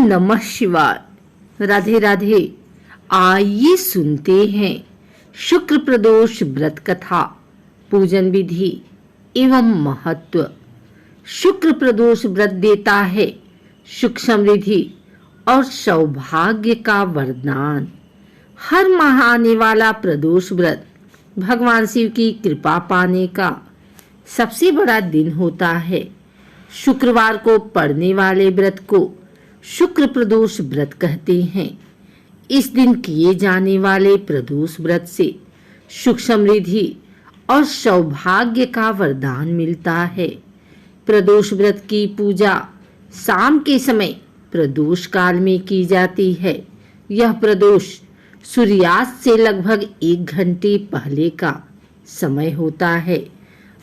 नमः शिवाय। राधे राधे। आइए सुनते हैं शुक्र प्रदोष व्रत कथा, पूजन विधि एवं महत्व। शुक्र प्रदोष व्रत देता है सुख समृद्धि और सौभाग्य का वरदान। हर माह आने वाला प्रदोष व्रत भगवान शिव की कृपा पाने का सबसे बड़ा दिन होता है। शुक्रवार को पड़ने वाले व्रत को शुक्र प्रदोष व्रत कहते हैं। इस दिन किए जाने वाले प्रदोष व्रत से सुख समृद्धि और सौभाग्य का वरदान मिलता है। प्रदोष व्रत की पूजा शाम के समय प्रदोष काल में की जाती है। यह प्रदोष सूर्यास्त से लगभग 1 घंटे पहले का समय होता है,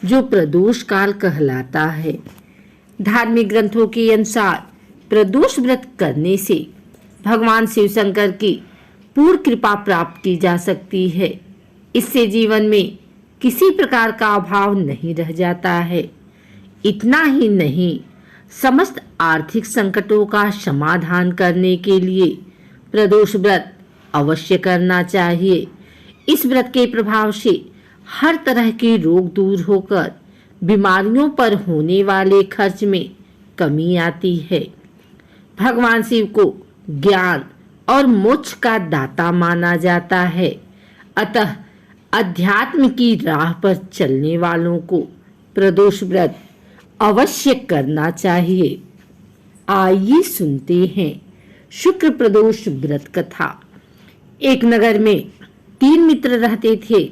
जो प्रदोष काल कहलाता है। धार्मिक ग्रंथों के अनुसार प्रदोष व्रत करने से भगवान शिव शंकर की पूर्ण कृपा प्राप्त की जा सकती है। इससे जीवन में किसी प्रकार का अभाव नहीं रह जाता है। इतना ही नहीं, समस्त आर्थिक संकटों का समाधान करने के लिए प्रदोष व्रत अवश्य करना चाहिए। इस व्रत के प्रभाव से हर तरह के रोग दूर होकर बीमारियों पर होने वाले खर्च में कमी आती है। भगवान शिव को ज्ञान और मोक्ष का दाता माना जाता है। अतः अध्यात्म की राह पर चलने वालों को प्रदोष व्रत अवश्य करना चाहिए। आइए सुनते हैं शुक्र प्रदोष व्रत कथा। एक नगर में 3 मित्र रहते थे,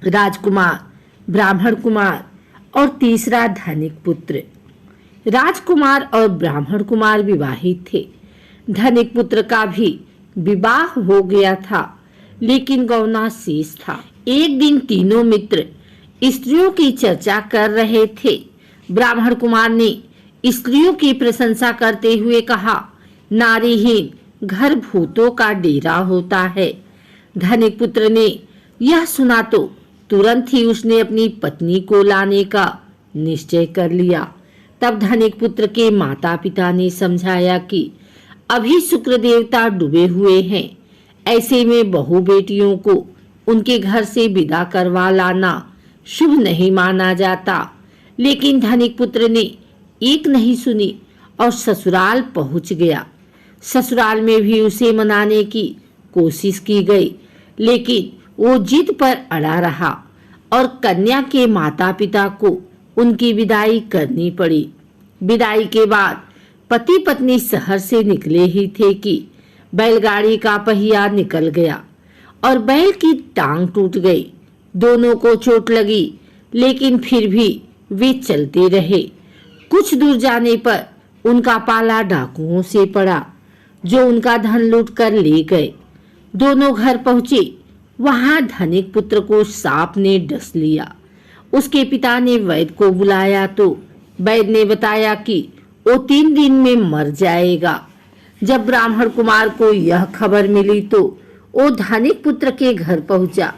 राजकुमार, ब्राह्मण कुमार और तीसरा धनिक पुत्र। राजकुमार और ब्राह्मण कुमार विवाहित थे। धनिक पुत्र का भी विवाह हो गया था, लेकिन गौना शेष था। एक दिन तीनों मित्र स्त्रियों की चर्चा कर रहे थे। ब्राह्मण कुमार ने स्त्रियों की प्रशंसा करते हुए कहा, नारीहीन घर भूतों का डेरा होता है। धनिक पुत्र ने यह सुना तो तुरंत ही उसने अपनी पत्नी को लाने का निश्चय कर लिया। तब धनिक पुत्र के माता पिता ने समझाया कि अभी शुक्र देवता डूबे हुए हैं, ऐसे में बहू बेटियों को उनके घर से विदा करवा लाना शुभ नहीं माना जाता। लेकिन धनिक पुत्र ने एक नहीं सुनी और ससुराल पहुंच गया। ससुराल में भी उसे मनाने की कोशिश की गई, लेकिन वो जिद पर अड़ा रहा और कन्या के माता पिता को उनकी विदाई करनी पड़ी। विदाई के बाद पति पत्नी शहर से निकले ही थे कि बैलगाड़ी का पहिया निकल गया और बैल की टांग टूट गई। दोनों को चोट लगी, लेकिन फिर भी वे चलते रहे। कुछ दूर जाने पर उनका पाला डाकुओं से पड़ा, जो उनका धन लूट कर ले गए। दोनों घर पहुंचे। वहां धनिक पुत्र को सांप ने डस लिया। उसके पिता ने वैद्य को बुलाया तो वैद्य ने बताया कि वो 3 दिन में मर जाएगा। जब ब्राह्मण कुमार को यह खबर मिली तो वो धनिक पुत्र के घर पहुंचा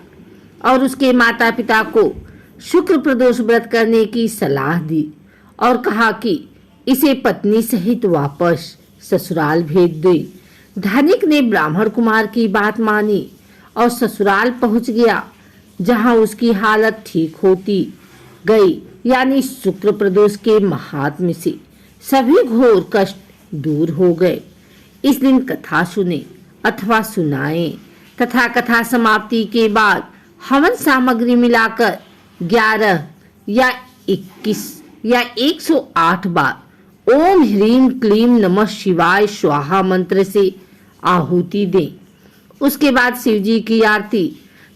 और उसके माता पिता को शुक्र प्रदोष व्रत करने की सलाह दी और कहा कि इसे पत्नी सहित वापस ससुराल भेज दे। धनिक ने ब्राह्मण कुमार की बात मानी और ससुराल पहुंच गया, जहां उसकी हालत ठीक होती गई। यानी शुक्र प्रदोष के महात्म्य से सभी घोर कष्ट दूर हो गए। इस दिन कथा सुने अथवा सुनाएं तथा कथा समाप्ति के बाद हवन सामग्री मिलाकर 11 या 21 या 108 बार ओम ह्रीम क्लीम नमः शिवाय स्वाहा मंत्र से आहुति दें। उसके बाद शिवजी की आरती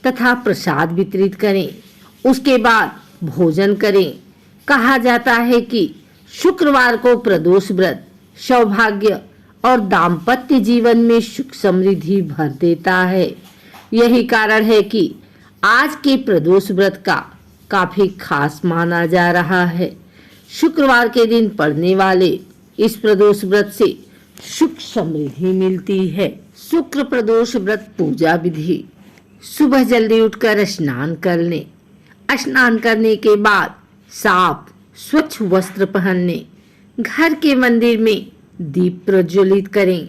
तथा प्रसाद वितरित करें। उसके बाद भोजन करें। कहा जाता है कि शुक्रवार को प्रदोष व्रत सौभाग्य और दाम्पत्य जीवन में सुख समृद्धि भर देता है। यही कारण है कि आज के प्रदोष व्रत का काफी खास माना जा रहा है। शुक्रवार के दिन पड़ने वाले इस प्रदोष व्रत से सुख समृद्धि मिलती है। शुक्र प्रदोष व्रत पूजा विधि। सुबह जल्दी उठकर स्नान कर लें। स्नान करने के बाद साफ स्वच्छ वस्त्र पहनने, घर के मंदिर में दीप प्रज्वलित करें।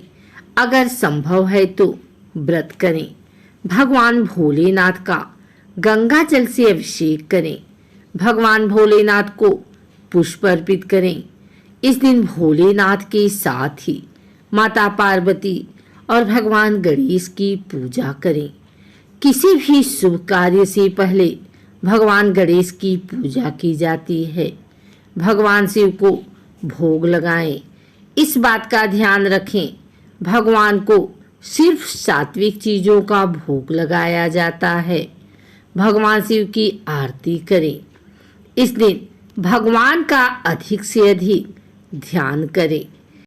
अगर संभव है तो व्रत करें। भगवान भोलेनाथ का गंगा जल से अभिषेक करें। भगवान भोलेनाथ को पुष्प अर्पित करें। इस दिन भोलेनाथ के साथ ही माता पार्वती और भगवान गणेश की पूजा करें। किसी भी शुभ कार्य से पहले भगवान गणेश की पूजा की जाती है। भगवान शिव को भोग लगाएं। इस बात का ध्यान रखें, भगवान को सिर्फ सात्विक चीजों का भोग लगाया जाता है। भगवान शिव की आरती करें। इस दिन भगवान का अधिक से अधिक ध्यान करें।